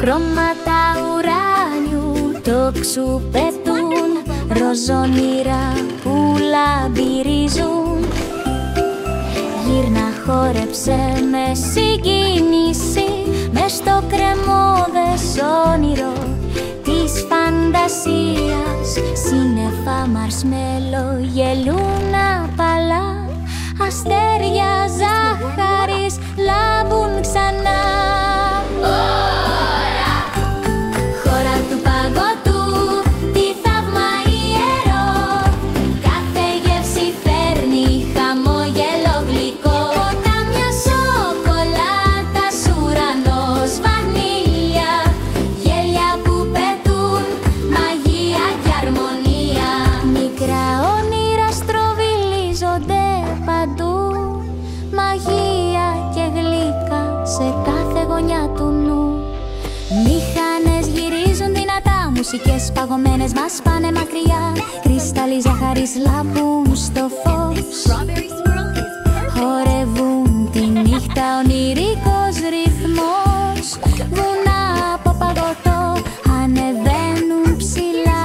Χρώματα ουράνιου τόξου πετούν, ροζονύρα που λαμπυρίζουν. Γύρνα χόρεψε με συγκίνηση, μες στο κρεμόδες όνειρο της φαντασίας. Σύννεφα μαρσμέλο γελούν απαλά, αστέρια ζάχαρης λάμπουν ξανά. Χώρα του παγωτού, τι θαύμα ιερό, κάθε γεύση φέρνει χαμόγελο γλυκό. Ποτάμια σοκολάτας, ουρανός βανίλια, γέλια που πετούν, μαγεία και αρμονία. Μικρά όνειρα στροβιλίζονται παντού, μαγεία και γλύκα σε κάθε γωνιά του νου. Μηχανές γυρίζουν δυνατά, μουσικές παγωμένες μας πάνε μακριά. Κρυστάλλοι ζάχαρης λάμπουν στο φως, χορεύουν τη νύχτα ονειρικός ρυθμός. Βουνά από παγωτό ανεβαίνουν ψηλά,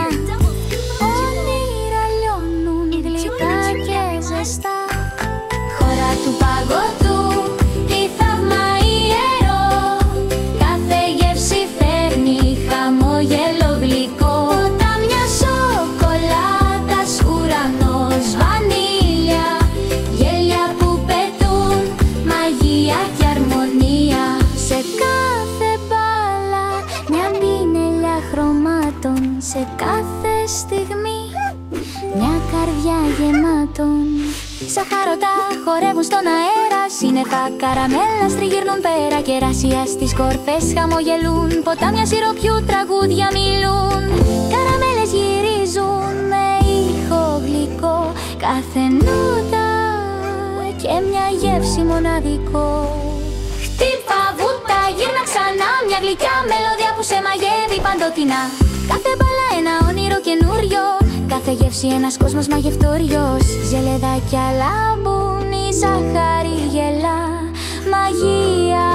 όνειρα λιώνουν γλυκά και ζεστά. Χώρα του παγωτού, τι θαύμα ιερό, κάθε γεύση φέρνει χαμόγελο γλυκό. Ποτάμια σοκολάτας, ουρανός βανίλια, γέλια που πετούν, μαγεία και αρμονία. Σε κάθε μπάλα μια πινελιά χρωμάτων, σε κάθε στιγμή μια καρδιά γεμάτων. Σαχαρωτά χορεύουν στον αέρα, σύννεφα καραμέλα τριγυρνούν πέρα. Κεράσια στις κορφές χαμογελούν, ποτάμια σιροπιού τραγούδια μιλούν. Καραμέλες γυρίζουν με ήχο γλυκό, κάθε νότα και μια γεύση μοναδικό. Χτύπα βούτα, γύρνα ξανά, μια γλυκιά μελωδία που σε μαγεύει παντοτινά. Κάθε μπάλα ένα όνειρο καινούριο, κάθε γεύση ένας κόσμος μαγευτόριος. Ζελεδάκια λάμπουν, η ζάχαρη γελά, μαγεία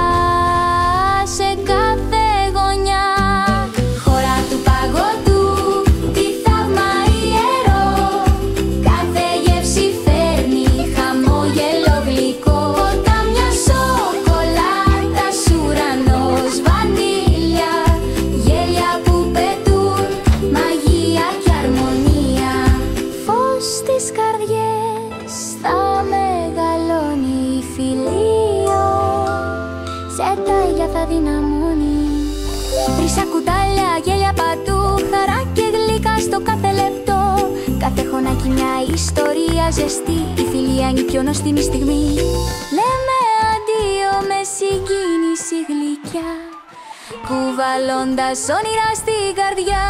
σε κάθε γωνιά. Χώρα του παγωτού, τι θαύμα ιερό, κάθε γεύση φέρνει χαμόγελο γλυκό. Ποτάμια σοκολάτας, ουρανός βανίλια, γέλια που πετούν, μαγεία και αρμονία. Φως στις καρδιές θα μεγαλώνει, φιλίο σε τάγια θα δυναμώνει. Φρύσα κουτάλια, γέλια παντού, χαρά και γλυκά στο κάθε λεπτό. Κάθε χωνάκι μια ιστορία ζεστή, η φιλία είναι η πιο νοστιμή στιγμή. Λέμε αντίο με συγκίνηση γλυκιά, κουβαλώντας όνειρα στην καρδιά.